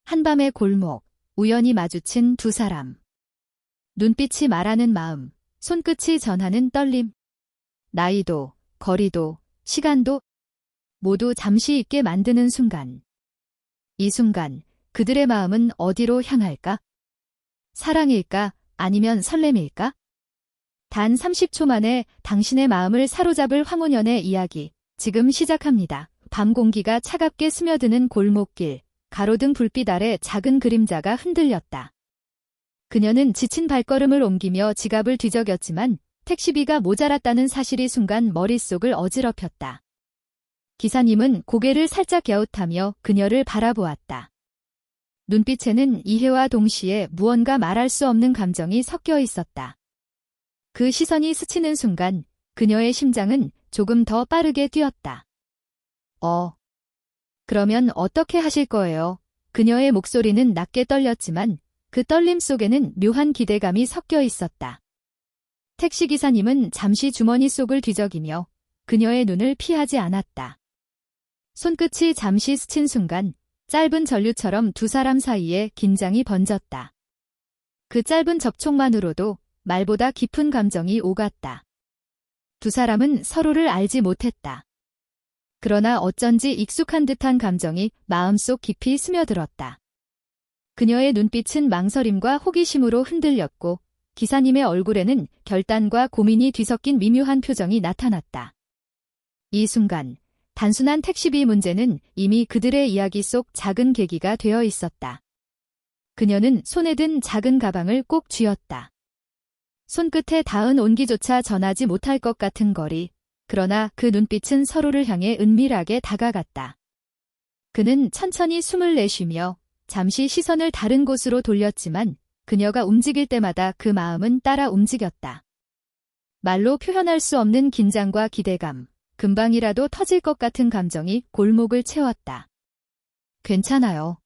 한밤의 골목, 우연히 마주친 두 사람. 눈빛이 말하는 마음, 손끝이 전하는 떨림. 나이도, 거리도, 시간도 모두 잠시 있게 만드는 순간. 이 순간, 그들의 마음은 어디로 향할까? 사랑일까? 아니면 설렘일까? 단 30초 만에 당신의 마음을 사로잡을 황혼연의 이야기, 지금 시작합니다. 밤 공기가 차갑게 스며드는 골목길, 가로등 불빛 아래 작은 그림자가 흔들렸다. 그녀는 지친 발걸음을 옮기며 지갑을 뒤적였지만 택시비가 모자랐다는 사실이 순간 머릿속을 어지럽혔다. 기사님은 고개를 살짝 갸웃하며 그녀를 바라보았다. 눈빛에는 이해와 동시에 무언가 말할 수 없는 감정이 섞여 있었다. 그 시선이 스치는 순간 그녀의 심장은 조금 더 빠르게 뛰었다. 그러면 어떻게 하실 거예요? 그녀의 목소리는 낮게 떨렸지만 그 떨림 속에는 묘한 기대감이 섞여 있었다. 택시기사님은 잠시 주머니 속을 뒤적이며 그녀의 눈을 피하지 않았다. 손끝이 잠시 스친 순간 짧은 전류처럼 두 사람 사이에 긴장이 번졌다. 그 짧은 접촉만으로도 말보다 깊은 감정이 오갔다. 두 사람은 서로를 알지 못했다. 그러나 어쩐지 익숙한 듯한 감정이 마음속 깊이 스며들었다. 그녀의 눈빛은 망설임과 호기심으로 흔들렸고 기사님의 얼굴에는 결단과 고민이 뒤섞인 미묘한 표정이 나타났다. 이 순간 단순한 택시비 문제는 이미 그들의 이야기 속 작은 계기가 되어 있었다. 그녀는 손에 든 작은 가방을 꼭 쥐었다. 손끝에 닿은 온기조차 전하지 못할 것 같은 거리. 그러나 그 눈빛은 서로를 향해 은밀하게 다가갔다. 그는 천천히 숨을 내쉬며 잠시 시선을 다른 곳으로 돌렸지만 그녀가 움직일 때마다 그 마음은 따라 움직였다. 말로 표현할 수 없는 긴장과 기대감, 금방이라도 터질 것 같은 감정이 골목을 채웠다. 괜찮아요.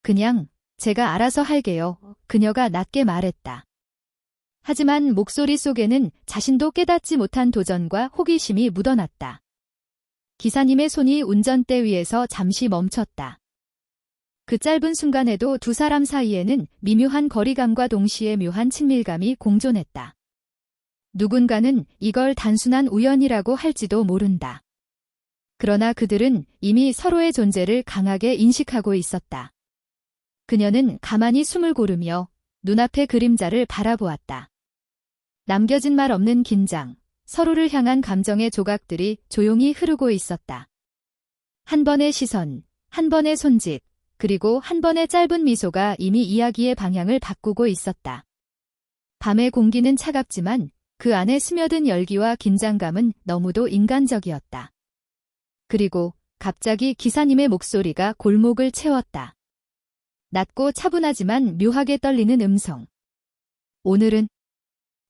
그냥 제가 알아서 할게요. 그녀가 낮게 말했다. 하지만 목소리 속에는 자신도 깨닫지 못한 도전과 호기심이 묻어났다. 기사님의 손이 운전대 위에서 잠시 멈췄다. 그 짧은 순간에도 두 사람 사이에는 미묘한 거리감과 동시에 묘한 친밀감이 공존했다. 누군가는 이걸 단순한 우연이라고 할지도 모른다. 그러나 그들은 이미 서로의 존재를 강하게 인식하고 있었다. 그녀는 가만히 숨을 고르며 눈앞의 그림자를 바라보았다. 남겨진 말 없는 긴장, 서로를 향한 감정의 조각들이 조용히 흐르고 있었다. 한 번의 시선, 한 번의 손짓, 그리고 한 번의 짧은 미소가 이미 이야기의 방향을 바꾸고 있었다. 밤의 공기는 차갑지만 그 안에 스며든 열기와 긴장감은 너무도 인간적이었다. 그리고 갑자기 기사님의 목소리가 골목을 채웠다. 낮고 차분하지만 묘하게 떨리는 음성. 오늘은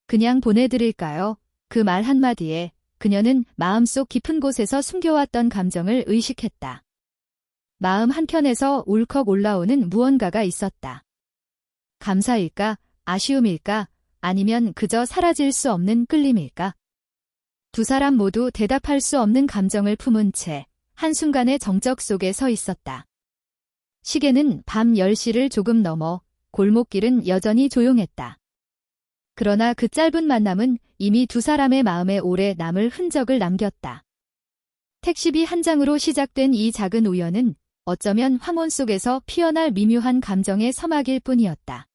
그냥 보내드릴까요? 그 말 한마디에 그녀는 마음속 깊은 곳에서 숨겨왔던 감정을 의식했다. 마음 한켠에서 울컥 올라오는 무언가가 있었다. 감사일까? 아쉬움일까? 아니면 그저 사라질 수 없는 끌림일까? 두 사람 모두 대답할 수 없는 감정을 품은 채 한순간의 정적 속에 서 있었다. 시계는 밤 10시를 조금 넘어 골목길은 여전히 조용했다. 그러나 그 짧은 만남은 이미 두 사람의 마음에 오래 남을 흔적을 남겼다. 택시비 한 장으로 시작된 이 작은 우연은 어쩌면 황혼 속에서 피어날 미묘한 감정의 서막일 뿐이었다.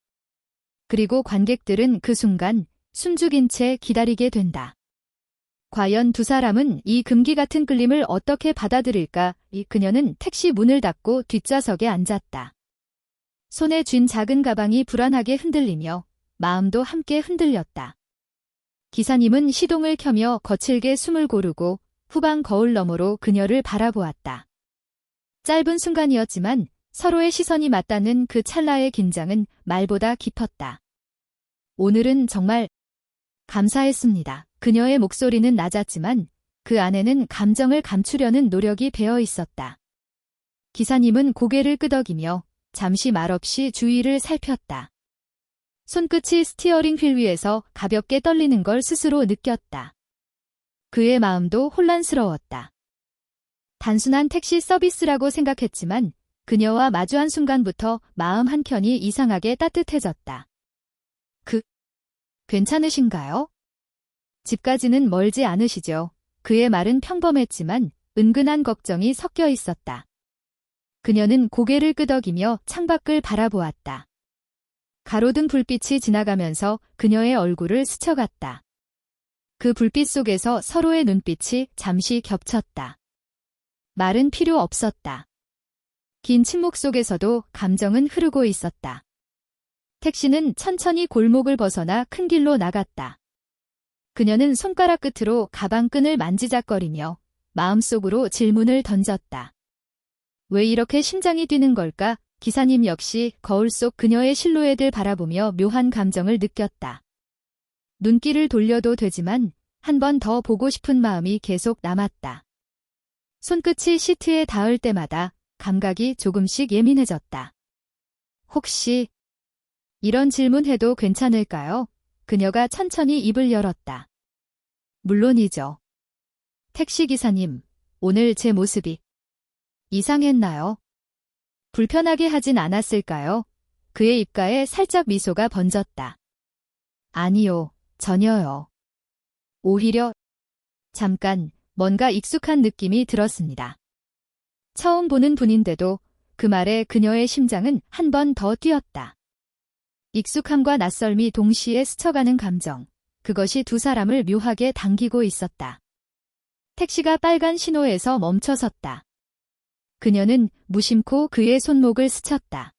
그리고 관객들은 그 순간 숨죽인 채 기다리게 된다. 과연 두 사람은 이 금기 같은 끌림을 어떻게 받아들일까? 그녀는 택시 문을 닫고 뒷좌석에 앉았다. 손에 쥔 작은 가방이 불안하게 흔들리며 마음도 함께 흔들렸다. 기사님은 시동을 켜며 거칠게 숨을 고르고 후방 거울 너머로 그녀를 바라보았다. 짧은 순간이었지만 서로의 시선이 맞닿는 그 찰나의 긴장은 말보다 깊었다. 오늘은 정말 감사했습니다. 그녀의 목소리는 낮았지만 그 안에는 감정을 감추려는 노력이 배어 있었다. 기사님은 고개를 끄덕이며 잠시 말없이 주위를 살폈다. 손끝이 스티어링 휠 위에서 가볍게 떨리는 걸 스스로 느꼈다. 그의 마음도 혼란스러웠다. 단순한 택시 서비스라고 생각했지만 그녀와 마주한 순간부터 마음 한켠이 이상하게 따뜻해졌다. 괜찮으신가요? 집까지는 멀지 않으시죠? 그의 말은 평범했지만 은근한 걱정이 섞여 있었다. 그녀는 고개를 끄덕이며 창밖을 바라보았다. 가로등 불빛이 지나가면서 그녀의 얼굴을 스쳐갔다. 그 불빛 속에서 서로의 눈빛이 잠시 겹쳤다. 말은 필요 없었다. 긴 침묵 속에서도 감정은 흐르고 있었다. 택시는 천천히 골목을 벗어나 큰 길로 나갔다. 그녀는 손가락 끝으로 가방 끈을 만지작거리며 마음속으로 질문을 던졌다. 왜 이렇게 심장이 뛰는 걸까? 기사님 역시 거울 속 그녀의 실루엣을 바라보며 묘한 감정을 느꼈다. 눈길을 돌려도 되지만 한 번 더 보고 싶은 마음이 계속 남았다. 손끝이 시트에 닿을 때마다 감각이 조금씩 예민해졌다. 혹시 이런 질문해도 괜찮을까요? 그녀가 천천히 입을 열었다. 물론이죠. 택시기사님, 오늘 제 모습이 이상했나요? 불편하게 하진 않았을까요? 그의 입가에 살짝 미소가 번졌다. 아니요, 전혀요. 오히려 잠깐 뭔가 익숙한 느낌이 들었습니다. 처음 보는 분인데도 그 말에 그녀의 심장은 한 번 더 뛰었다. 익숙함과 낯설미 동시에 스쳐가는 감정, 그것이 두 사람을 묘하게 당기고 있었다. 택시가 빨간 신호에서 멈춰섰다. 그녀는 무심코 그의 손목을 스쳤다.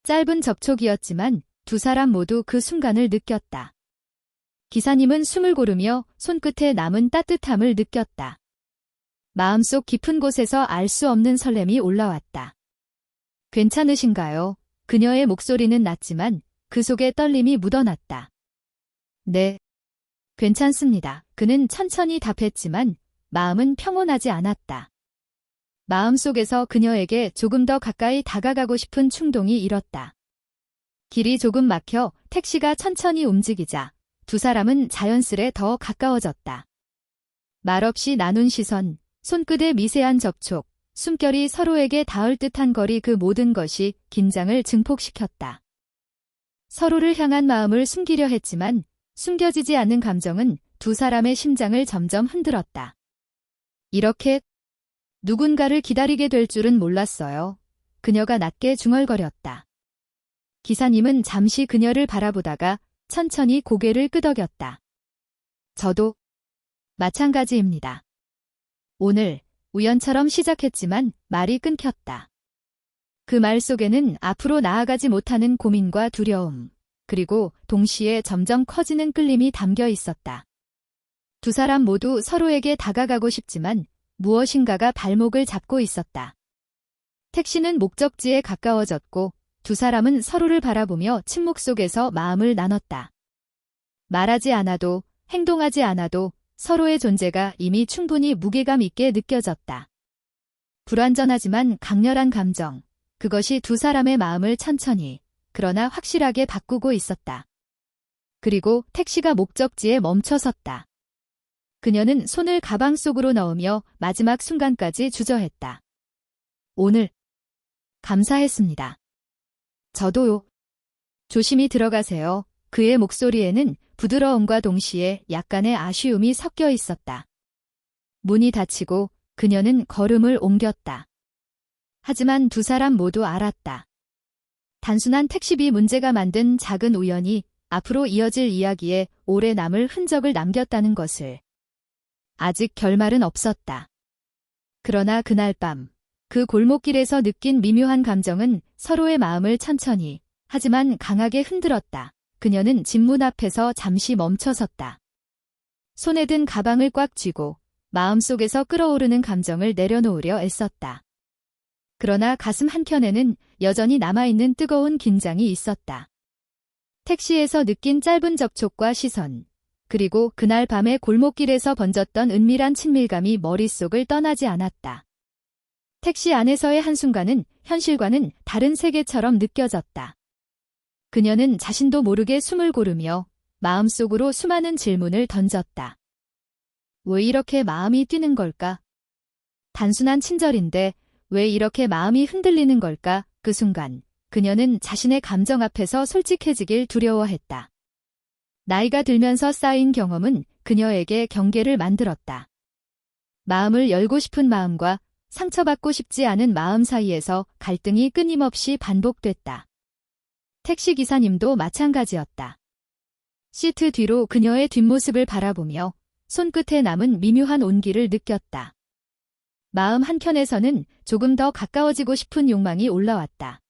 짧은 접촉이었지만 두 사람 모두 그 순간을 느꼈다. 기사님은 숨을 고르며 손끝에 남은 따뜻함을 느꼈다. 마음속 깊은 곳에서 알 수 없는 설렘이 올라왔다. 괜찮으신가요? 그녀의 목소리는 낮지만 그 속에 떨림이 묻어났다. 네, 괜찮습니다. 그는 천천히 답했지만 마음은 평온하지 않았다. 마음속에서 그녀에게 조금 더 가까이 다가가고 싶은 충동이 일었다. 길이 조금 막혀 택시가 천천히 움직이자 두 사람은 자연스레 더 가까워졌다. 말없이 나눈 시선, 손끝의 미세한 접촉, 숨결이 서로에게 닿을 듯한 거리 그 모든 것이 긴장을 증폭시켰다. 서로를 향한 마음을 숨기려 했지만 숨겨지지 않는 감정은 두 사람의 심장을 점점 흔들었다. 이렇게 누군가를 기다리게 될 줄은 몰랐어요. 그녀가 낮게 중얼거렸다. 기사님은 잠시 그녀를 바라보다가 천천히 고개를 끄덕였다. 저도 마찬가지입니다. 오늘 우연처럼 시작했지만 말이 끊겼다. 그 말 속에는 앞으로 나아가지 못하는 고민과 두려움, 그리고 동시에 점점 커지는 끌림이 담겨 있었다. 두 사람 모두 서로에게 다가가고 싶지만 무엇인가가 발목을 잡고 있었다. 택시는 목적지에 가까워졌고 두 사람은 서로를 바라보며 침묵 속에서 마음을 나눴다. 말하지 않아도, 행동하지 않아도 서로의 존재가 이미 충분히 무게감 있게 느껴졌다. 불완전하지만 강렬한 감정, 그것이 두 사람의 마음을 천천히, 그러나 확실하게 바꾸고 있었다. 그리고 택시가 목적지에 멈춰섰다. 그녀는 손을 가방 속으로 넣으며 마지막 순간까지 주저했다. 오늘 감사했습니다. 저도요. 조심히 들어가세요. 그의 목소리에는 부드러움과 동시에 약간의 아쉬움이 섞여 있었다. 문이 닫히고 그녀는 걸음을 옮겼다. 하지만 두 사람 모두 알았다. 단순한 택시비 문제가 만든 작은 우연이 앞으로 이어질 이야기에 오래 남을 흔적을 남겼다는 것을. 아직 결말은 없었다. 그러나 그날 밤, 그 골목길에서 느낀 미묘한 감정은 서로의 마음을 천천히, 하지만 강하게 흔들었다. 그녀는 집문 앞에서 잠시 멈춰섰다. 손에 든 가방을 꽉 쥐고 마음속에서 끓어오르는 감정을 내려놓으려 애썼다. 그러나 가슴 한켠에는 여전히 남아있는 뜨거운 긴장이 있었다. 택시에서 느낀 짧은 접촉과 시선, 그리고 그날 밤의 골목길에서 번졌던 은밀한 친밀감이 머릿속을 떠나지 않았다. 택시 안에서의 한순간은 현실과는 다른 세계처럼 느껴졌다. 그녀는 자신도 모르게 숨을 고르며 마음속으로 수많은 질문을 던졌다. 왜 이렇게 마음이 뛰는 걸까? 단순한 친절인데 왜 이렇게 마음이 흔들리는 걸까? 그 순간 그녀는 자신의 감정 앞에서 솔직해지길 두려워했다. 나이가 들면서 쌓인 경험은 그녀에게 경계를 만들었다. 마음을 열고 싶은 마음과 상처받고 싶지 않은 마음 사이에서 갈등이 끊임없이 반복됐다. 택시기사님도 마찬가지였다. 시트 뒤로 그녀의 뒷모습을 바라보며 손끝에 남은 미묘한 온기를 느꼈다. 마음 한켠에서는 조금 더 가까워지고 싶은 욕망이 올라왔다.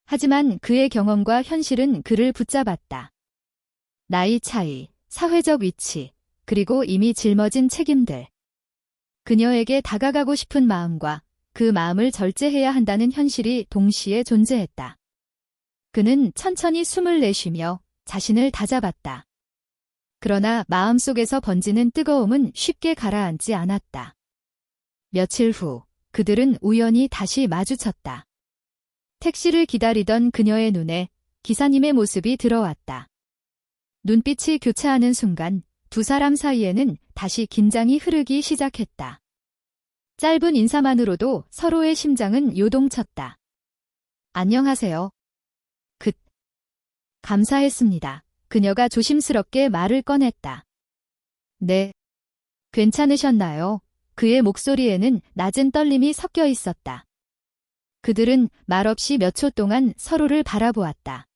하지만 그의 경험과 현실은 그를 붙잡았다. 나이 차이, 사회적 위치, 그리고 이미 짊어진 책임들. 그녀에게 다가가고 싶은 마음과 그 마음을 절제해야 한다는 현실이 동시에 존재했다. 그는 천천히 숨을 내쉬며 자신을 다잡았다. 그러나 마음속에서 번지는 뜨거움은 쉽게 가라앉지 않았다. 며칠 후 그들은 우연히 다시 마주쳤다. 택시를 기다리던 그녀의 눈에 기사님의 모습이 들어왔다. 눈빛이 교차하는 순간 두 사람 사이에는 다시 긴장이 흐르기 시작했다. 짧은 인사만으로도 서로의 심장은 요동쳤다. 안녕하세요. 감사했습니다. 그녀가 조심스럽게 말을 꺼냈다. 네. 괜찮으셨나요? 그의 목소리에는 낮은 떨림이 섞여 있었다. 그들은 말없이 몇 초 동안 서로를 바라보았다.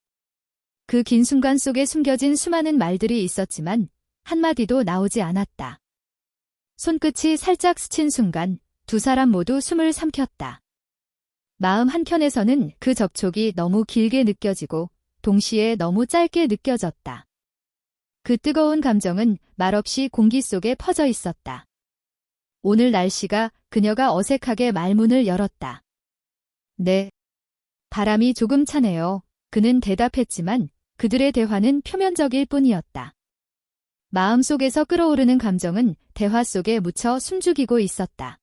그 긴 순간 속에 숨겨진 수많은 말들이 있었지만 한마디도 나오지 않았다. 손끝이 살짝 스친 순간 두 사람 모두 숨을 삼켰다. 마음 한켠에서는 그 접촉이 너무 길게 느껴지고 동시에 너무 짧게 느껴졌다. 그 뜨거운 감정은 말없이 공기 속에 퍼져 있었다. 오늘 날씨가 그녀가 어색하게 말문을 열었다. 네. 바람이 조금 차네요. 그는 대답했지만 그들의 대화는 표면적일 뿐이었다. 마음속에서 끓어오르는 감정은 대화 속에 묻혀 숨죽이고 있었다.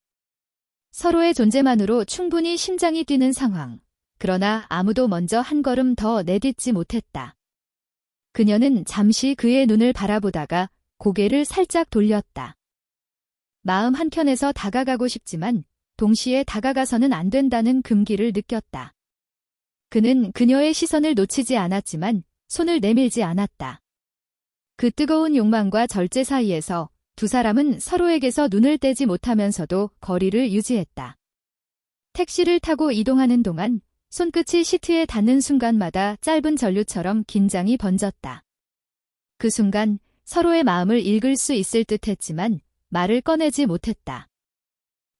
서로의 존재만으로 충분히 심장이 뛰는 상황. 그러나 아무도 먼저 한 걸음 더 내딛지 못했다. 그녀는 잠시 그의 눈을 바라보다가 고개를 살짝 돌렸다. 마음 한켠에서 다가가고 싶지만 동시에 다가가서는 안 된다는 금기를 느꼈다. 그는 그녀의 시선을 놓치지 않았지만 손을 내밀지 않았다. 그 뜨거운 욕망과 절제 사이에서 두 사람은 서로에게서 눈을 떼지 못하면서도 거리를 유지했다. 택시를 타고 이동하는 동안 손끝이 시트에 닿는 순간마다 짧은 전류처럼 긴장이 번졌다. 그 순간 서로의 마음을 읽을 수 있을 듯했지만 말을 꺼내지 못했다.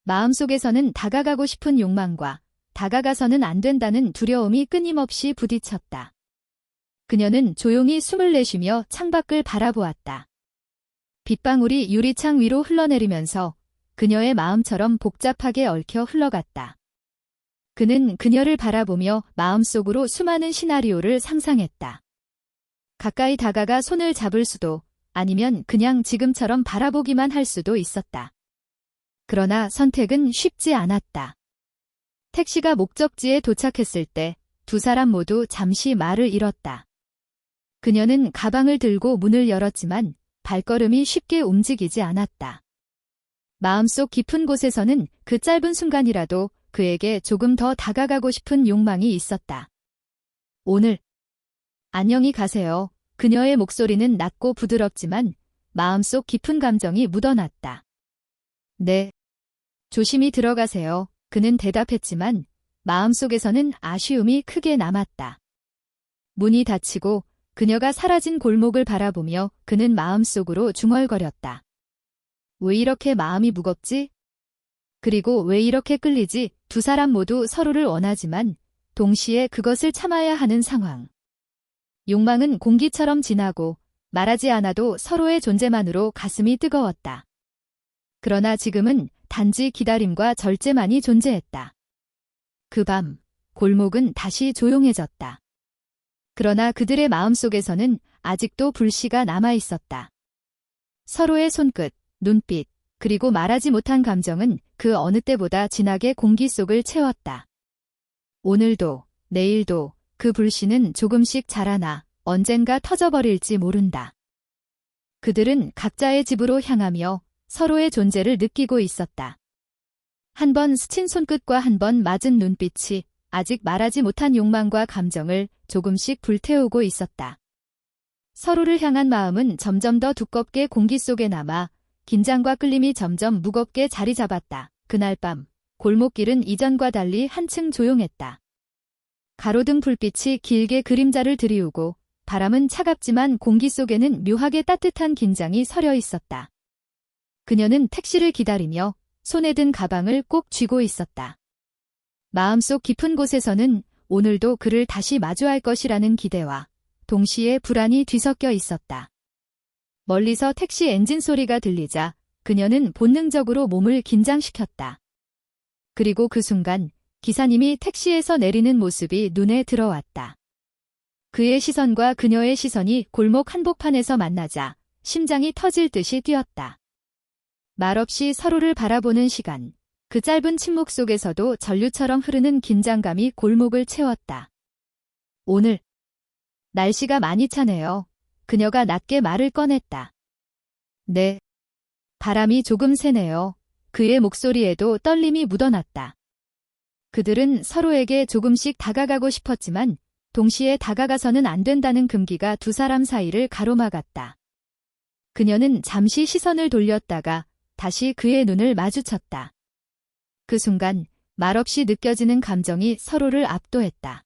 마음속에서는 다가가고 싶은 욕망과 다가가서는 안 된다는 두려움이 끊임없이 부딪혔다. 그녀는 조용히 숨을 내쉬며 창밖을 바라보았다. 빗방울이 유리창 위로 흘러내리면서 그녀의 마음처럼 복잡하게 얽혀 흘러갔다. 그는 그녀를 바라보며 마음속으로 수많은 시나리오를 상상했다. 가까이 다가가 손을 잡을 수도 아니면 그냥 지금처럼 바라보기만 할 수도 있었다. 그러나 선택은 쉽지 않았다. 택시가 목적지에 도착했을 때 두 사람 모두 잠시 말을 잃었다. 그녀는 가방을 들고 문을 열었지만 발걸음이 쉽게 움직이지 않았다. 마음속 깊은 곳에서는 그 짧은 순간이라도 그에게 조금 더 다가가고 싶은 욕망이 있었다. 오늘 안녕히 가세요. 그녀의 목소리는 낮고 부드럽지만 마음속 깊은 감정이 묻어났다. 네. 조심히 들어가세요. 그는 대답했지만 마음속에서는 아쉬움이 크게 남았다. 문이 닫히고 그녀가 사라진 골목을 바라보며 그는 마음속으로 중얼거렸다. 왜 이렇게 마음이 무겁지? 그리고 왜 이렇게 끌리지? 두 사람 모두 서로를 원하지만 동시에 그것을 참아야 하는 상황. 욕망은 공기처럼 진하고 말하지 않아도 서로의 존재만으로 가슴이 뜨거웠다. 그러나 지금은 단지 기다림과 절제만이 존재했다. 그 밤, 골목은 다시 조용해졌다. 그러나 그들의 마음속에서는 아직도 불씨가 남아있었다. 서로의 손끝, 눈빛, 그리고 말하지 못한 감정은 그 어느 때보다 진하게 공기 속을 채웠다. 오늘도, 내일도 그 불씨는 조금씩 자라나 언젠가 터져버릴지 모른다. 그들은 각자의 집으로 향하며 서로의 존재를 느끼고 있었다. 한 번 스친 손끝과 한 번 맞은 눈빛이 아직 말하지 못한 욕망과 감정을 조금씩 불태우고 있었다. 서로를 향한 마음은 점점 더 두껍게 공기 속에 남아 긴장과 끌림이 점점 무겁게 자리 잡았다. 그날 밤 골목길은 이전과 달리 한층 조용했다. 가로등 불빛이 길게 그림자를 드리우고 바람은 차갑지만 공기 속에는 묘하게 따뜻한 긴장이 서려 있었다. 그녀는 택시를 기다리며 손에 든 가방을 꼭 쥐고 있었다. 마음속 깊은 곳에서는 오늘도 그를 다시 마주할 것이라는 기대와 동시에 불안이 뒤섞여 있었다. 멀리서 택시 엔진 소리가 들리자 그녀는 본능적으로 몸을 긴장시켰다. 그리고 그 순간 기사님이 택시에서 내리는 모습이 눈에 들어왔다. 그의 시선과 그녀의 시선이 골목 한복판에서 만나자 심장이 터질 듯이 뛰었다. 말없이 서로를 바라보는 시간, 그 짧은 침묵 속에서도 전류처럼 흐르는 긴장감이 골목을 채웠다. 오늘 날씨가 많이 차네요. 그녀가 낮게 말을 꺼냈다. 네. 바람이 조금 세네요. 그의 목소리에도 떨림이 묻어났다. 그들은 서로에게 조금씩 다가가고 싶었지만 동시에 다가가서는 안 된다는 금기가 두 사람 사이를 가로막았다. 그녀는 잠시 시선을 돌렸다가 다시 그의 눈을 마주쳤다. 그 순간 말없이 느껴지는 감정이 서로를 압도했다.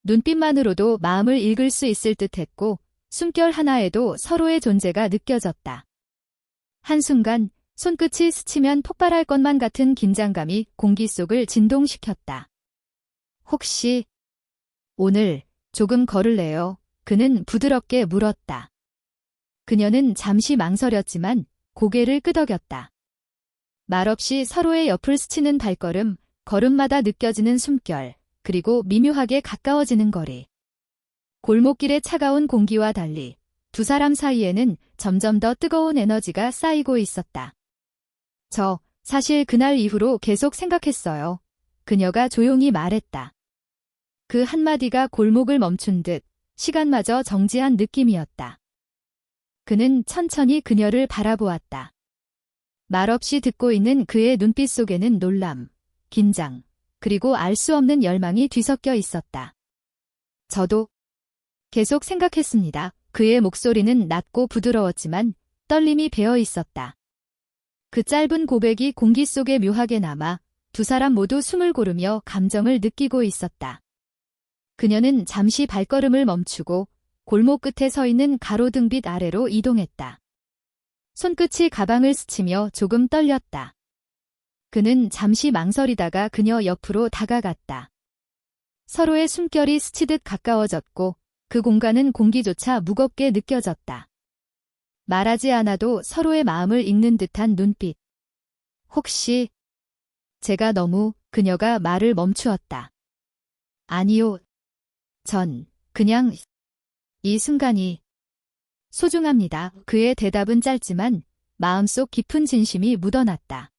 눈빛만으로도 마음을 읽을 수 있을 듯했고 숨결 하나에도 서로의 존재가 느껴졌다. 한순간 손끝이 스치면 폭발할 것만 같은 긴장감이 공기 속을 진동시켰다. 혹시 오늘 조금 걸을래요? 그는 부드럽게 물었다. 그녀는 잠시 망설였지만 고개를 끄덕였다. 말없이 서로의 옆을 스치는 발걸음, 걸음마다 느껴지는 숨결, 그리고 미묘하게 가까워지는 거리. 골목길의 차가운 공기와 달리 두 사람 사이에는 점점 더 뜨거운 에너지가 쌓이고 있었다. 사실 그날 이후로 계속 생각했어요. 그녀가 조용히 말했다. 그 한마디가 골목을 멈춘 듯 시간마저 정지한 느낌이었다. 그는 천천히 그녀를 바라보았다. 말없이 듣고 있는 그의 눈빛 속에는 놀람, 긴장, 그리고 알 수 없는 열망이 뒤섞여 있었다. 저도 계속 생각했습니다. 그의 목소리는 낮고 부드러웠지만 떨림이 배어 있었다. 그 짧은 고백이 공기 속에 묘하게 남아 두 사람 모두 숨을 고르며 감정을 느끼고 있었다. 그녀는 잠시 발걸음을 멈추고 골목 끝에 서 있는 가로등빛 아래로 이동했다. 손끝이 가방을 스치며 조금 떨렸다. 그는 잠시 망설이다가 그녀 옆으로 다가갔다. 서로의 숨결이 스치듯 가까워졌고 그 공간은 공기조차 무겁게 느껴졌다. 말하지 않아도 서로의 마음을 읽는 듯한 눈빛. 혹시 제가 너무 그녀가 말을 멈추었다. 아니요. 전 그냥 이 순간이 소중합니다. 그의 대답은 짧지만 마음속 깊은 진심이 묻어났다.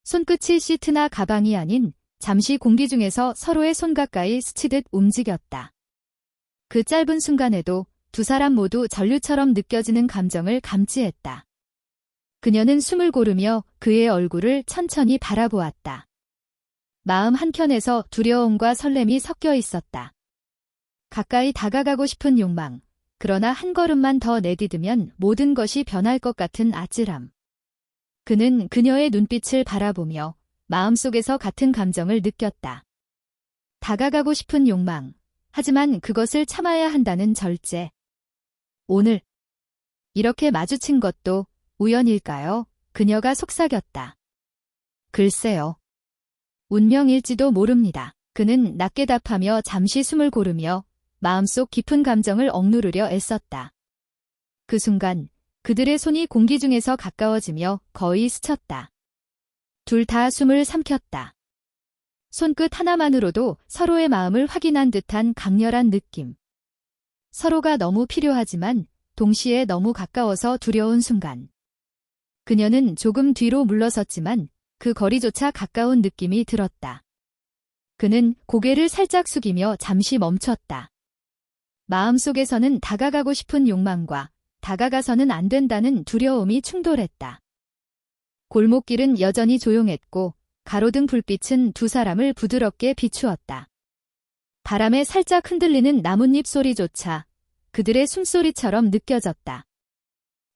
손끝이 시트나 가방이 아닌 잠시 공기 중에서 서로의 손 가까이 스치듯 움직였다. 그 짧은 순간에도 두 사람 모두 전류처럼 느껴지는 감정을 감지했다. 그녀는 숨을 고르며 그의 얼굴을 천천히 바라보았다. 마음 한켠에서 두려움과 설렘이 섞여 있었다. 가까이 다가가고 싶은 욕망, 그러나 한 걸음만 더 내디디면 모든 것이 변할 것 같은 아찔함. 그는 그녀의 눈빛을 바라보며 마음속에서 같은 감정을 느꼈다. 다가가고 싶은 욕망, 하지만 그것을 참아야 한다는 절제. 오늘 이렇게 마주친 것도 우연일까요? 그녀가 속삭였다. 글쎄요. 운명일지도 모릅니다. 그는 낮게 답하며 잠시 숨을 고르며 마음속 깊은 감정을 억누르려 애썼다. 그 순간 그들의 손이 공기 중에서 가까워지며 거의 스쳤다. 둘 다 숨을 삼켰다. 손끝 하나만으로도 서로의 마음을 확인한 듯한 강렬한 느낌. 서로가 너무 필요하지만 동시에 너무 가까워서 두려운 순간. 그녀는 조금 뒤로 물러섰지만 그 거리조차 가까운 느낌이 들었다. 그는 고개를 살짝 숙이며 잠시 멈췄다. 마음속에서는 다가가고 싶은 욕망과 다가가서는 안 된다는 두려움이 충돌했다. 골목길은 여전히 조용했고 가로등 불빛은 두 사람을 부드럽게 비추었다. 바람에 살짝 흔들리는 나뭇잎 소리조차 그들의 숨소리처럼 느껴졌다.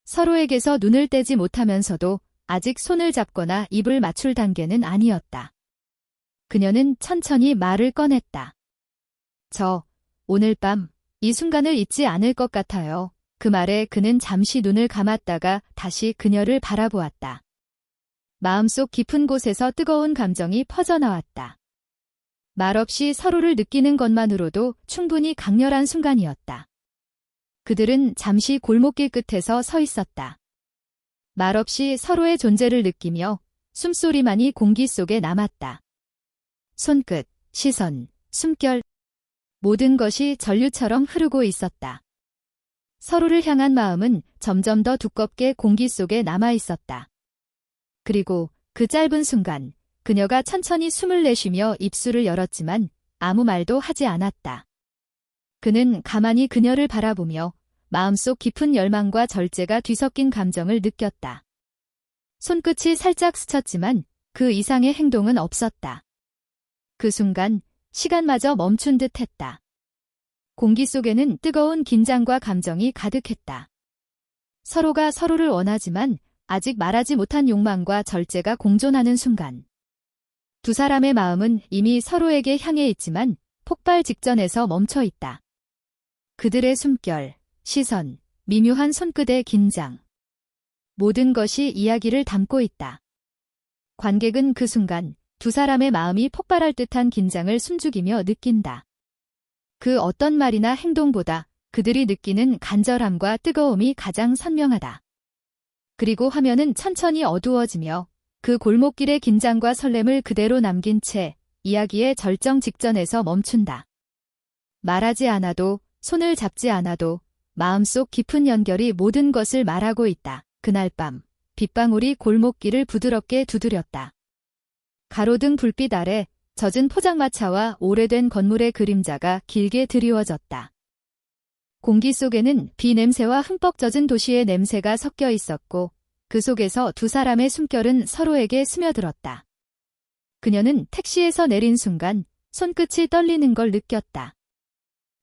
서로에게서 눈을 떼지 못하면서도 아직 손을 잡거나 입을 맞출 단계는 아니었다. 그녀는 천천히 말을 꺼냈다. 오늘 밤 이 순간을 잊지 않을 것 같아요. 그 말에 그는 잠시 눈을 감았다가 다시 그녀를 바라보았다. 마음속 깊은 곳에서 뜨거운 감정이 퍼져나왔다. 말없이 서로를 느끼는 것만으로도 충분히 강렬한 순간이었다. 그들은 잠시 골목길 끝에서 서 있었다. 말없이 서로의 존재를 느끼며 숨소리만이 공기 속에 남았다. 손끝, 시선, 숨결, 모든 것이 전류처럼 흐르고 있었다. 서로를 향한 마음은 점점 더 두껍게 공기 속에 남아 있었다. 그리고 그 짧은 순간, 그녀가 천천히 숨을 내쉬며 입술을 열었지만 아무 말도 하지 않았다. 그는 가만히 그녀를 바라보며 마음속 깊은 열망과 절제가 뒤섞인 감정을 느꼈다. 손끝이 살짝 스쳤지만 그 이상의 행동은 없었다. 그 순간 시간마저 멈춘 듯 했다. 공기 속에는 뜨거운 긴장과 감정이 가득했다. 서로가 서로를 원하지만 아직 말하지 못한 욕망과 절제가 공존하는 순간. 두 사람의 마음은 이미 서로에게 향해 있지만 폭발 직전에서 멈춰 있다. 그들의 숨결, 시선, 미묘한 손끝의 긴장. 모든 것이 이야기를 담고 있다. 관객은 그 순간 두 사람의 마음이 폭발할 듯한 긴장을 숨죽이며 느낀다. 그 어떤 말이나 행동보다 그들이 느끼는 간절함과 뜨거움이 가장 선명하다. 그리고 화면은 천천히 어두워지며 그 골목길의 긴장과 설렘을 그대로 남긴 채 이야기의 절정 직전에서 멈춘다. 말하지 않아도, 손을 잡지 않아도 마음속 깊은 연결이 모든 것을 말하고 있다. 그날 밤, 빗방울이 골목길을 부드럽게 두드렸다. 가로등 불빛 아래 젖은 포장마차와 오래된 건물의 그림자가 길게 드리워졌다. 공기 속에는 비 냄새와 흠뻑 젖은 도시의 냄새가 섞여 있었고 그 속에서 두 사람의 숨결은 서로에게 스며들었다. 그녀는 택시에서 내린 순간 손끝이 떨리는 걸 느꼈다.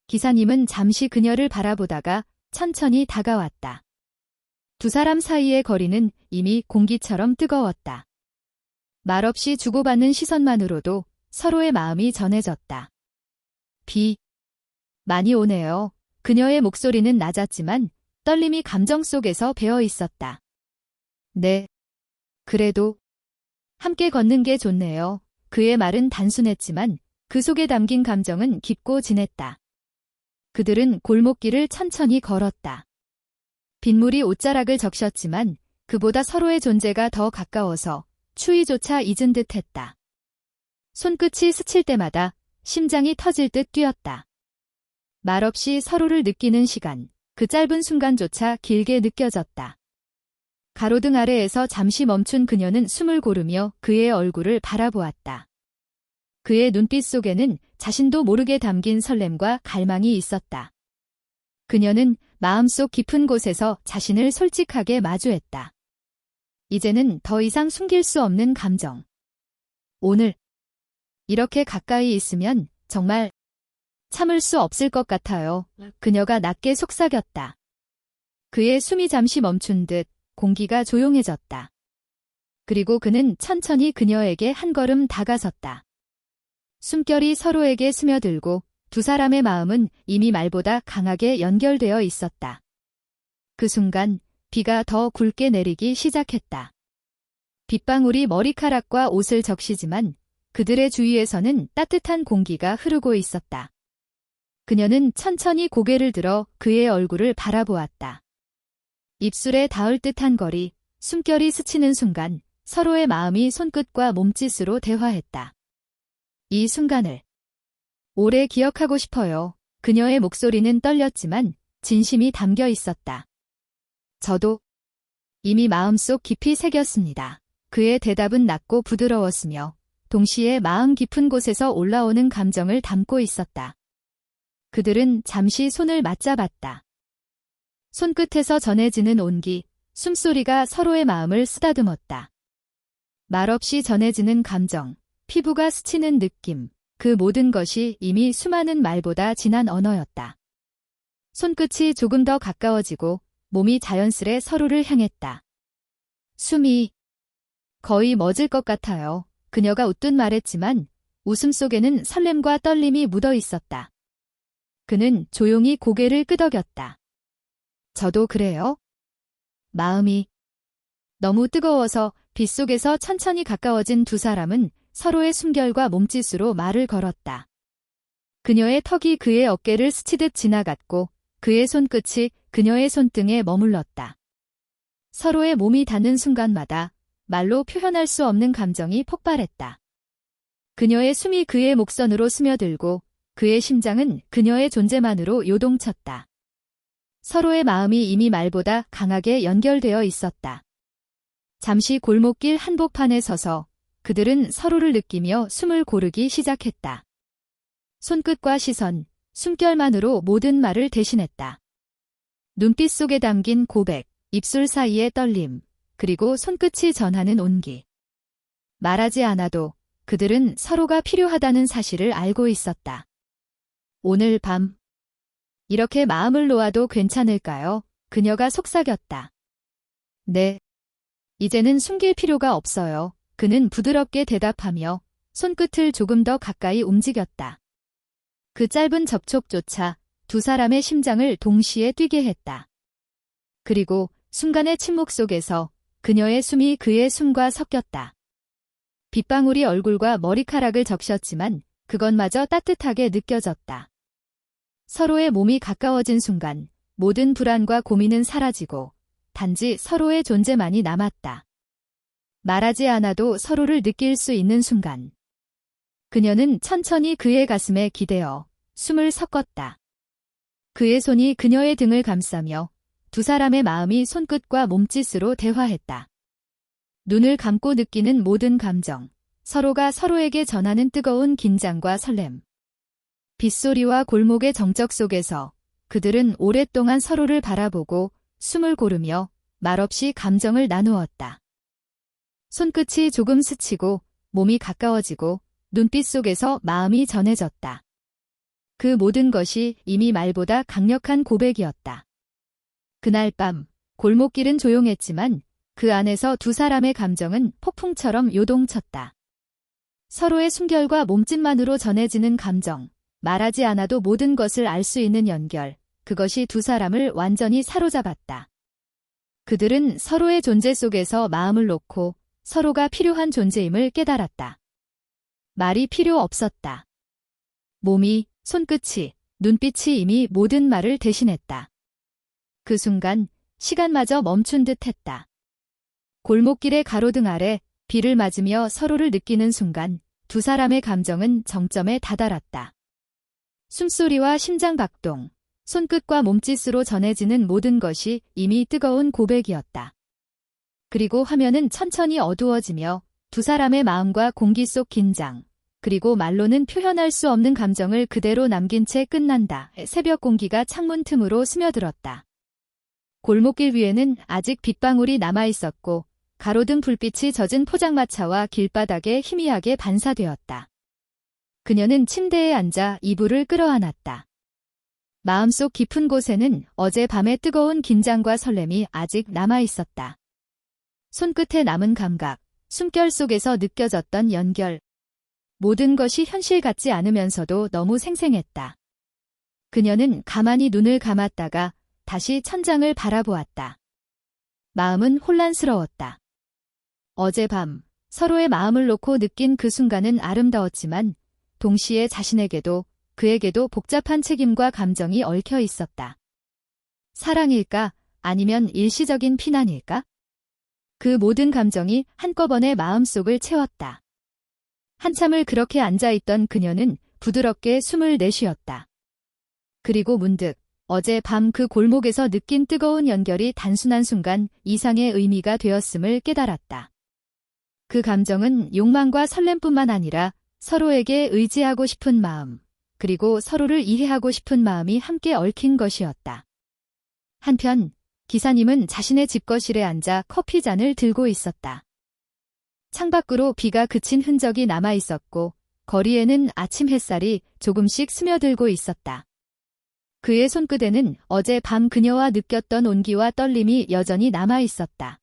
기사님은 잠시 그녀를 바라보다가 천천히 다가왔다. 두 사람 사이의 거리는 이미 공기처럼 뜨거웠다. 말없이 주고받는 시선만으로도 서로의 마음이 전해졌다. 비 많이 오네요. 그녀의 목소리는 낮았지만 떨림이 감정 속에서 배어 있었다. 네. 그래도 함께 걷는 게 좋네요. 그의 말은 단순했지만 그 속에 담긴 감정은 깊고 진했다. 그들은 골목길을 천천히 걸었다. 빗물이 옷자락을 적셨지만 그보다 서로의 존재가 더 가까워서 추위조차 잊은 듯 했다. 손끝이 스칠 때마다 심장이 터질 듯 뛰었다. 말없이 서로를 느끼는 시간, 그 짧은 순간조차 길게 느껴졌다. 가로등 아래에서 잠시 멈춘 그녀는 숨을 고르며 그의 얼굴을 바라보았다. 그의 눈빛 속에는 자신도 모르게 담긴 설렘과 갈망이 있었다. 그녀는 마음속 깊은 곳에서 자신을 솔직하게 마주했다. 이제는 더 이상 숨길 수 없는 감정. 오늘 이렇게 가까이 있으면 정말 참을 수 없을 것 같아요. 그녀가 낮게 속삭였다. 그의 숨이 잠시 멈춘 듯 공기가 조용해졌다. 그리고 그는 천천히 그녀에게 한 걸음 다가섰다. 숨결이 서로에게 스며들고 두 사람의 마음은 이미 말보다 강하게 연결되어 있었다. 그 순간 비가 더 굵게 내리기 시작했다. 빗방울이 머리카락과 옷을 적시지만 그들의 주위에서는 따뜻한 공기가 흐르고 있었다. 그녀는 천천히 고개를 들어 그의 얼굴을 바라보았다. 입술에 닿을 듯한 거리, 숨결이 스치는 순간 서로의 마음이 손끝과 몸짓으로 대화했다. 이 순간을 오래 기억하고 싶어요. 그녀의 목소리는 떨렸지만 진심이 담겨 있었다. 저도 이미 마음속 깊이 새겼습니다. 그의 대답은 낮고 부드러웠으며 동시에 마음 깊은 곳에서 올라오는 감정을 담고 있었다. 그들은 잠시 손을 맞잡았다. 손끝에서 전해지는 온기, 숨소리가 서로의 마음을 쓰다듬었다. 말없이 전해지는 감정, 피부가 스치는 느낌, 그 모든 것이 이미 수많은 말보다 진한 언어였다. 손끝이 조금 더 가까워지고 몸이 자연스레 서로를 향했다. 숨이 거의 멎을 것 같아요. 그녀가 웃듯 말했지만 웃음 속에는 설렘과 떨림이 묻어 있었다. 그는 조용히 고개를 끄덕였다. 저도 그래요? 마음이 너무 뜨거워서 빗속에서 천천히 가까워진 두 사람은 서로의 숨결과 몸짓으로 말을 걸었다. 그녀의 턱이 그의 어깨를 스치듯 지나갔고 그의 손끝이 그녀의 손등에 머물렀다. 서로의 몸이 닿는 순간마다 말로 표현할 수 없는 감정이 폭발했다. 그녀의 숨이 그의 목선으로 스며들고 그의 심장은 그녀의 존재만으로 요동쳤다. 서로의 마음이 이미 말보다 강하게 연결되어 있었다. 잠시 골목길 한복판에 서서 그들은 서로를 느끼며 숨을 고르기 시작했다. 손끝과 시선, 숨결만으로 모든 말을 대신했다. 눈빛 속에 담긴 고백, 입술 사이의 떨림, 그리고 손끝이 전하는 온기. 말하지 않아도 그들은 서로가 필요하다는 사실을 알고 있었다. 오늘 밤, 이렇게 마음을 놓아도 괜찮을까요? 그녀가 속삭였다. 네. 이제는 숨길 필요가 없어요. 그는 부드럽게 대답하며 손끝을 조금 더 가까이 움직였다. 그 짧은 접촉조차 두 사람의 심장을 동시에 뛰게 했다. 그리고 순간의 침묵 속에서 그녀의 숨이 그의 숨과 섞였다. 빗방울이 얼굴과 머리카락을 적셨지만 그것마저 따뜻하게 느껴졌다. 서로의 몸이 가까워진 순간 모든 불안과 고민은 사라지고 단지 서로의 존재만이 남았다. 말하지 않아도 서로를 느낄 수 있는 순간. 그녀는 천천히 그의 가슴에 기대어 숨을 섞었다. 그의 손이 그녀의 등을 감싸며 두 사람의 마음이 손끝과 몸짓으로 대화했다. 눈을 감고 느끼는 모든 감정, 서로가 서로에게 전하는 뜨거운 긴장과 설렘. 빗소리와 골목의 정적 속에서 그들은 오랫동안 서로를 바라보고 숨을 고르며 말없이 감정을 나누었다. 손끝이 조금 스치고 몸이 가까워지고 눈빛 속에서 마음이 전해졌다. 그 모든 것이 이미 말보다 강력한 고백이었다. 그날 밤 골목길은 조용했지만 그 안에서 두 사람의 감정은 폭풍처럼 요동쳤다. 서로의 숨결과 몸짓만으로 전해지는 감정, 말하지 않아도 모든 것을 알 수 있는 연결, 그것이 두 사람을 완전히 사로잡았다. 그들은 서로의 존재 속에서 마음을 놓고 서로가 필요한 존재임을 깨달았다. 말이 필요 없었다. 몸이, 손끝이, 눈빛이 이미 모든 말을 대신했다. 그 순간 시간마저 멈춘 듯 했다. 골목길의 가로등 아래 비를 맞으며 서로를 느끼는 순간 두 사람의 감정은 정점에 다다랐다. 숨소리와 심장박동, 손끝과 몸짓으로 전해지는 모든 것이 이미 뜨거운 고백이었다. 그리고 화면은 천천히 어두워지며 두 사람의 마음과 공기 속 긴장, 그리고 말로는 표현할 수 없는 감정을 그대로 남긴 채 끝난다. 새벽 공기가 창문 틈으로 스며들었다. 골목길 위에는 아직 빗방울이 남아있었고 가로등 불빛이 젖은 포장마차와 길바닥에 희미하게 반사되었다. 그녀는 침대에 앉아 이불을 끌어안았다. 마음속 깊은 곳에는 어젯밤의 뜨거운 긴장과 설렘이 아직 남아있었다. 손끝에 남은 감각, 숨결 속에서 느껴졌던 연결. 모든 것이 현실 같지 않으면서도 너무 생생했다. 그녀는 가만히 눈을 감았다가 다시 천장을 바라보았다. 마음은 혼란스러웠다. 어젯밤 서로의 마음을 놓고 느낀 그 순간은 아름다웠지만 동시에 자신에게도 그에게도 복잡한 책임과 감정이 얽혀 있었다. 사랑일까? 아니면 일시적인 피난일까? 그 모든 감정이 한꺼번에 마음속을 채웠다. 한참을 그렇게 앉아있던 그녀는 부드럽게 숨을 내쉬었다. 그리고 문득 어젯밤 그 골목에서 느낀 뜨거운 연결이 단순한 순간 이상의 의미가 되었음을 깨달았다. 그 감정은 욕망과 설렘뿐만 아니라 서로에게 의지하고 싶은 마음, 그리고 서로를 이해하고 싶은 마음이 함께 얽힌 것이었다. 한편 기사님은 자신의 집거실에 앉아 커피잔을 들고 있었다. 창밖으로 비가 그친 흔적이 남아 있었고 거리에는 아침 햇살이 조금씩 스며들고 있었다. 그의 손끝에는 어제 밤 그녀와 느꼈던 온기와 떨림이 여전히 남아 있었다.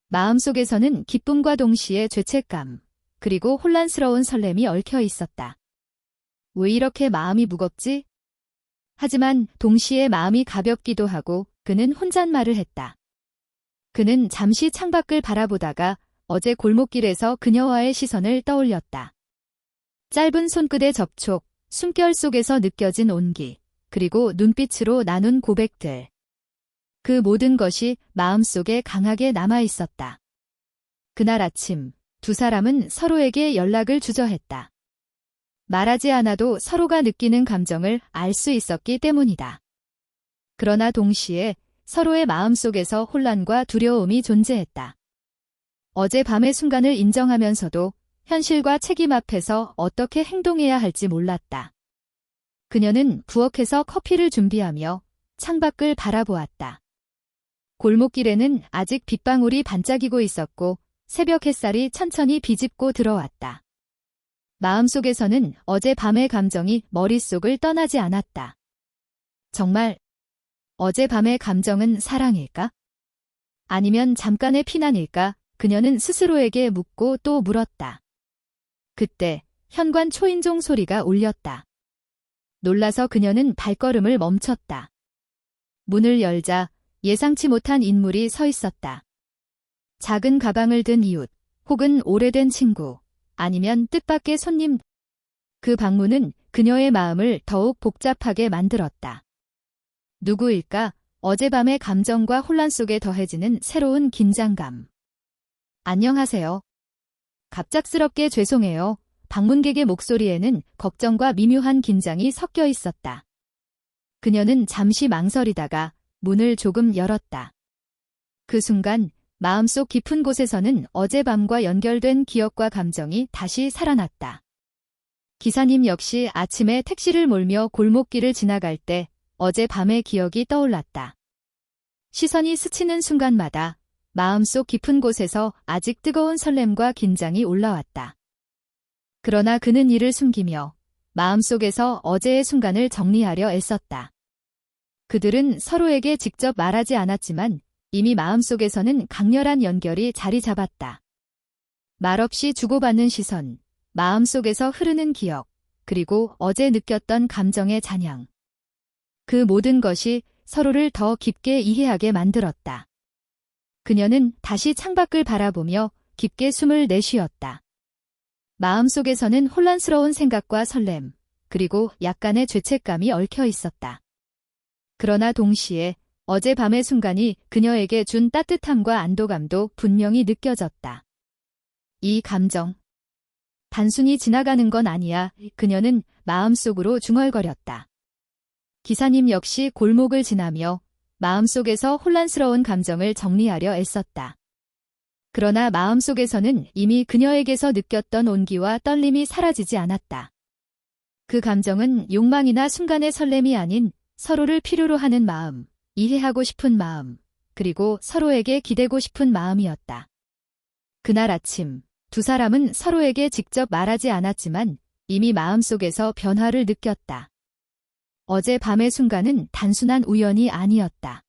마음속에서는 기쁨과 동시에 죄책감, 그리고 혼란스러운 설렘이 얽혀 있었다. 왜 이렇게 마음이 무겁지? 하지만 동시에 마음이 가볍기도 하고 그는 혼잣말을 했다. 그는 잠시 창밖을 바라보다가 어제 골목길에서 그녀와의 시선을 떠올렸다. 짧은 손끝의 접촉, 숨결 속에서 느껴진 온기, 그리고 눈빛으로 나눈 고백들. 그 모든 것이 마음속에 강하게 남아 있었다. 그날 아침, 두 사람은 서로에게 연락을 주저했다. 말하지 않아도 서로가 느끼는 감정을 알 수 있었기 때문이다. 그러나 동시에 서로의 마음속에서 혼란과 두려움이 존재했다. 어젯밤의 순간을 인정하면서도 현실과 책임 앞에서 어떻게 행동해야 할지 몰랐다. 그녀는 부엌에서 커피를 준비하며 창밖을 바라보았다. 골목길에는 아직 빗방울이 반짝이고 있었고 새벽 햇살이 천천히 비집고 들어왔다. 마음속에서는 어젯밤의 감정이 머릿속을 떠나지 않았다. 정말 어젯밤의 감정은 사랑일까? 아니면 잠깐의 피난일까? 그녀는 스스로에게 묻고 또 물었다. 그때 현관 초인종 소리가 울렸다. 놀라서 그녀는 발걸음을 멈췄다. 문을 열자 예상치 못한 인물이 서 있었다. 작은 가방을 든 이웃, 혹은 오래된 친구, 아니면 뜻밖의 손님. 그 방문은 그녀의 마음을 더욱 복잡하게 만들었다. 누구일까? 어젯밤의 감정과 혼란 속에 더해지는 새로운 긴장감. 안녕하세요. 갑작스럽게 죄송해요. 방문객의 목소리에는 걱정과 미묘한 긴장이 섞여 있었다. 그녀는 잠시 망설이다가 문을 조금 열었다. 그 순간 마음속 깊은 곳에서는 어젯밤과 연결된 기억과 감정이 다시 살아났다. 기사님 역시 아침에 택시를 몰며 골목길을 지나갈 때 어젯밤의 기억이 떠올랐다. 시선이 스치는 순간마다 마음속 깊은 곳에서 아직 뜨거운 설렘과 긴장이 올라왔다. 그러나 그는 이를 숨기며 마음속에서 어제의 순간을 정리하려 애썼다. 그들은 서로에게 직접 말하지 않았지만 이미 마음속에서는 강렬한 연결이 자리 잡았다. 말없이 주고받는 시선, 마음속에서 흐르는 기억, 그리고 어제 느꼈던 감정의 잔향. 그 모든 것이 서로를 더 깊게 이해하게 만들었다. 그녀는 다시 창밖을 바라보며 깊게 숨을 내쉬었다. 마음속에서는 혼란스러운 생각과 설렘, 그리고 약간의 죄책감이 얽혀 있었다. 그러나 동시에 어젯밤의 순간이 그녀에게 준 따뜻함과 안도감도 분명히 느껴졌다. 이 감정. 단순히 지나가는 건 아니야. 그녀는 마음속으로 중얼거렸다. 기사님 역시 골목을 지나며 마음속에서 혼란스러운 감정을 정리하려 애썼다. 그러나 마음속에서는 이미 그녀에게서 느꼈던 온기와 떨림이 사라지지 않았다. 그 감정은 욕망이나 순간의 설렘이 아닌 서로를 필요로 하는 마음, 이해하고 싶은 마음, 그리고 서로에게 기대고 싶은 마음이었다. 그날 아침, 두 사람은 서로에게 직접 말하지 않았지만 이미 마음속에서 변화를 느꼈다. 어젯밤의 순간은 단순한 우연이 아니었다.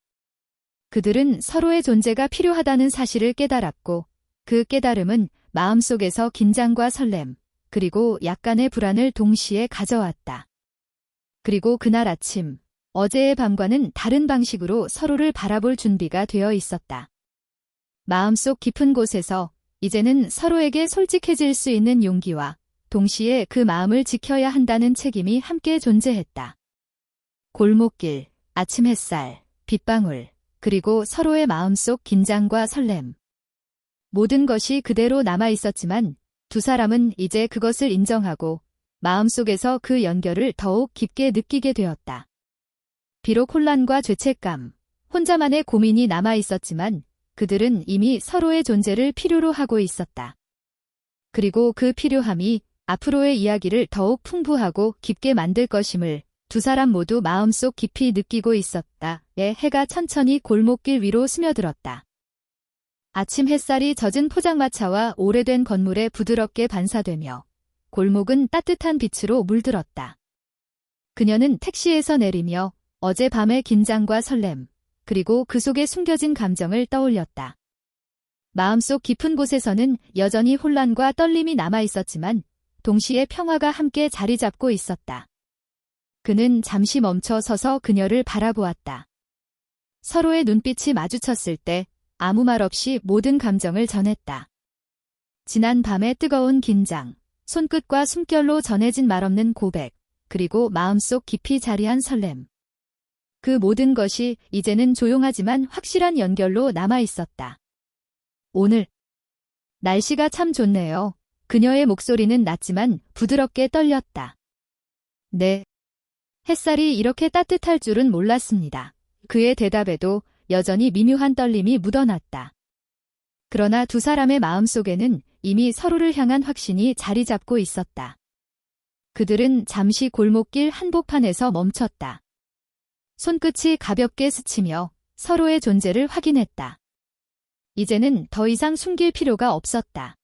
그들은 서로의 존재가 필요하다는 사실을 깨달았고 그 깨달음은 마음속에서 긴장과 설렘, 그리고 약간의 불안을 동시에 가져왔다. 그리고 그날 아침, 어제의 밤과는 다른 방식으로 서로를 바라볼 준비가 되어 있었다. 마음속 깊은 곳에서 이제는 서로에게 솔직해질 수 있는 용기와 동시에 그 마음을 지켜야 한다는 책임이 함께 존재했다. 골목길, 아침 햇살, 빗방울, 그리고 서로의 마음속 긴장과 설렘. 모든 것이 그대로 남아 있었지만 두 사람은 이제 그것을 인정하고 마음속에서 그 연결을 더욱 깊게 느끼게 되었다. 비록 혼란과 죄책감, 혼자만의 고민이 남아 있었지만 그들은 이미 서로의 존재를 필요로 하고 있었다. 그리고 그 필요함이 앞으로의 이야기를 더욱 풍부하고 깊게 만들 것임을 두 사람 모두 마음속 깊이 느끼고 있었다. 해가 천천히 골목길 위로 스며들었다. 아침 햇살이 젖은 포장마차와 오래된 건물에 부드럽게 반사되며 골목은 따뜻한 빛으로 물들었다. 그녀는 택시에서 내리며 어젯밤의 긴장과 설렘, 그리고 그 속에 숨겨진 감정을 떠올렸다. 마음속 깊은 곳에서는 여전히 혼란과 떨림이 남아있었지만 동시에 평화가 함께 자리 잡고 있었다. 그는 잠시 멈춰 서서 그녀를 바라보았다. 서로의 눈빛이 마주쳤을 때 아무 말 없이 모든 감정을 전했다. 지난 밤의 뜨거운 긴장, 손끝과 숨결로 전해진 말없는 고백, 그리고 마음속 깊이 자리한 설렘. 그 모든 것이 이제는 조용하지만 확실한 연결로 남아있었다. 오늘 날씨가 참 좋네요. 그녀의 목소리는 낮지만 부드럽게 떨렸다. 네. 햇살이 이렇게 따뜻할 줄은 몰랐습니다. 그의 대답에도 여전히 미묘한 떨림이 묻어났다. 그러나 두 사람의 마음속에는 이미 서로를 향한 확신이 자리 잡고 있었다. 그들은 잠시 골목길 한복판에서 멈췄다. 손끝이 가볍게 스치며 서로의 존재를 확인했다. 이제는 더 이상 숨길 필요가 없었다.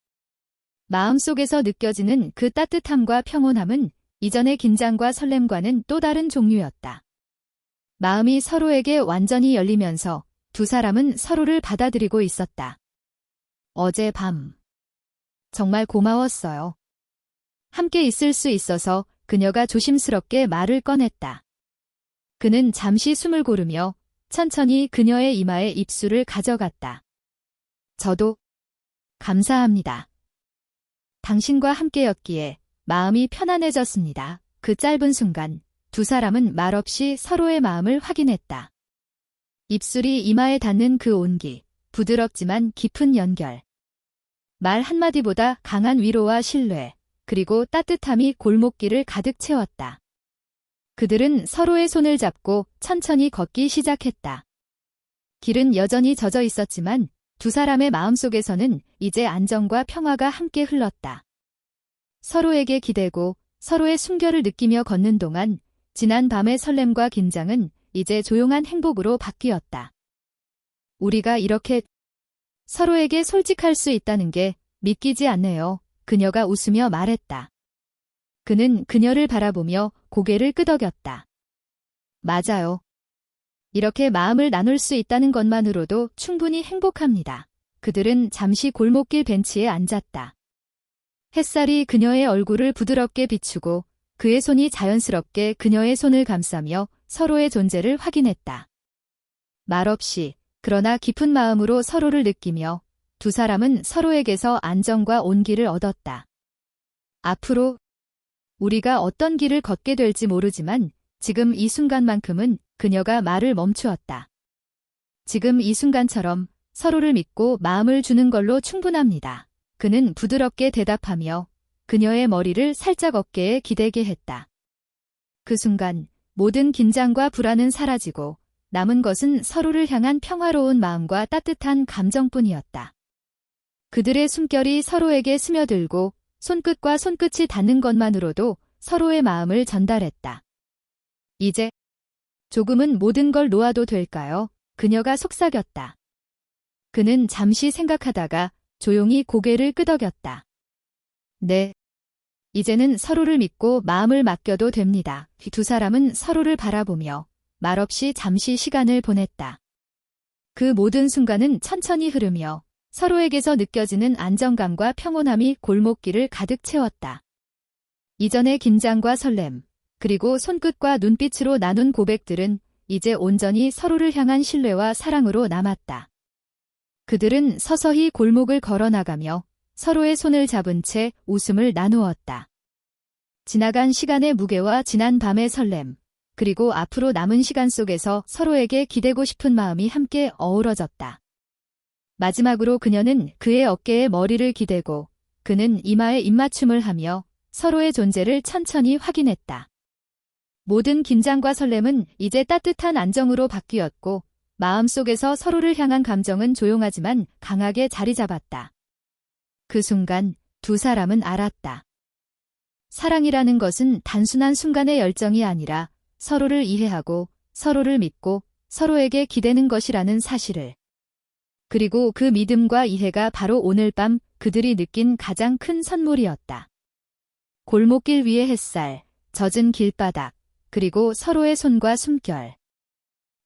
마음속에서 느껴지는 그 따뜻함과 평온함은 이전의 긴장과 설렘과는 또 다른 종류였다. 마음이 서로에게 완전히 열리면서 두 사람은 서로를 받아들이고 있었다. 어젯밤 정말 고마웠어요. 함께 있을 수 있어서. 그녀가 조심스럽게 말을 꺼냈다. 그는 잠시 숨을 고르며 천천히 그녀의 이마에 입술을 가져갔다. 저도 감사합니다. 당신과 함께였기에 마음이 편안해졌습니다. 그 짧은 순간 두 사람은 말없이 서로의 마음을 확인했다. 입술이 이마에 닿는 그 온기, 부드럽지만 깊은 연결. 말 한마디보다 강한 위로와 신뢰, 그리고 따뜻함이 골목길을 가득 채웠다. 그들은 서로의 손을 잡고 천천히 걷기 시작했다. 길은 여전히 젖어 있었지만 두 사람의 마음속에서는 이제 안정과 평화가 함께 흘렀다. 서로에게 기대고 서로의 숨결을 느끼며 걷는 동안 지난 밤의 설렘과 긴장은 이제 조용한 행복으로 바뀌었다. 우리가 이렇게 서로에게 솔직할 수 있다는 게 믿기지 않네요. 그녀가 웃으며 말했다. 그는 그녀를 바라보며 고개를 끄덕였다. 맞아요. 이렇게 마음을 나눌 수 있다는 것만으로도 충분히 행복합니다. 그들은 잠시 골목길 벤치에 앉았다. 햇살이 그녀의 얼굴을 부드럽게 비추고 그의 손이 자연스럽게 그녀의 손을 감싸며 서로의 존재를 확인했다. 말없이 그러나 깊은 마음으로 서로를 느끼며 두 사람은 서로에게서 안정과 온기를 얻었다. 앞으로 우리가 어떤 길을 걷게 될지 모르지만 지금 이 순간만큼은 그녀가 말을 멈추었다. 지금 이 순간처럼 서로를 믿고 마음을 주는 걸로 충분합니다. 그는 부드럽게 대답하며 그녀의 머리를 살짝 어깨에 기대게 했다. 그 순간 모든 긴장과 불안은 사라지고 남은 것은 서로를 향한 평화로운 마음과 따뜻한 감정뿐이었다. 그들의 숨결이 서로에게 스며들고 손끝과 손끝이 닿는 것만으로도 서로의 마음을 전달했다. 이제 조금은 모든 걸 놓아도 될까요? 그녀가 속삭였다. 그는 잠시 생각하다가 조용히 고개를 끄덕였다. 네. 이제는 서로를 믿고 마음을 맡겨도 됩니다. 두 사람은 서로를 바라보며 말없이 잠시 시간을 보냈다. 그 모든 순간은 천천히 흐르며 서로에게서 느껴지는 안정감과 평온함이 골목길을 가득 채웠다. 이전의 긴장과 설렘, 그리고 손끝과 눈빛으로 나눈 고백들은 이제 온전히 서로를 향한 신뢰와 사랑으로 남았다. 그들은 서서히 골목을 걸어나가며 서로의 손을 잡은 채 웃음을 나누었다. 지나간 시간의 무게와 지난 밤의 설렘, 그리고 앞으로 남은 시간 속에서 서로에게 기대고 싶은 마음이 함께 어우러졌다. 마지막으로 그녀는 그의 어깨에 머리를 기대고 그는 이마에 입맞춤을 하며 서로의 존재를 천천히 확인했다. 모든 긴장과 설렘은 이제 따뜻한 안정으로 바뀌었고 마음속에서 서로를 향한 감정은 조용하지만 강하게 자리 잡았다. 그 순간 두 사람은 알았다. 사랑이라는 것은 단순한 순간의 열정이 아니라 서로를 이해하고 서로를 믿고 서로에게 기대는 것이라는 사실을. 그리고 그 믿음과 이해가 바로 오늘 밤 그들이 느낀 가장 큰 선물이었다. 골목길 위의 햇살, 젖은 길바닥, 그리고 서로의 손과 숨결.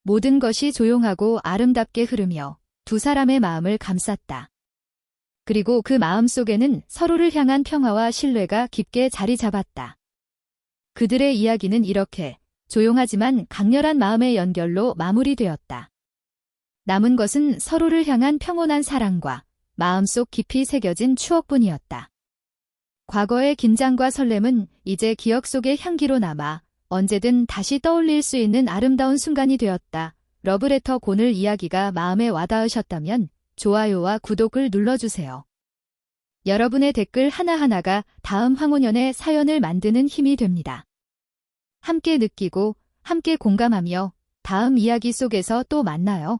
모든 것이 조용하고 아름답게 흐르며 두 사람의 마음을 감쌌다. 그리고 그 마음 속에는 서로를 향한 평화와 신뢰가 깊게 자리 잡았다. 그들의 이야기는 이렇게 조용하지만 강렬한 마음의 연결로 마무리되었다. 남은 것은 서로를 향한 평온한 사랑과 마음속 깊이 새겨진 추억뿐이었다. 과거의 긴장과 설렘은 이제 기억 속의 향기로 남아 언제든 다시 떠올릴 수 있는 아름다운 순간이 되었다. 러브레터 고늘 이야기가 마음에 와닿으셨다면 좋아요와 구독을 눌러주세요. 여러분의 댓글 하나하나가 다음 황혼연의 사연을 만드는 힘이 됩니다. 함께 느끼고 함께 공감하며 다음 이야기 속에서 또 만나요.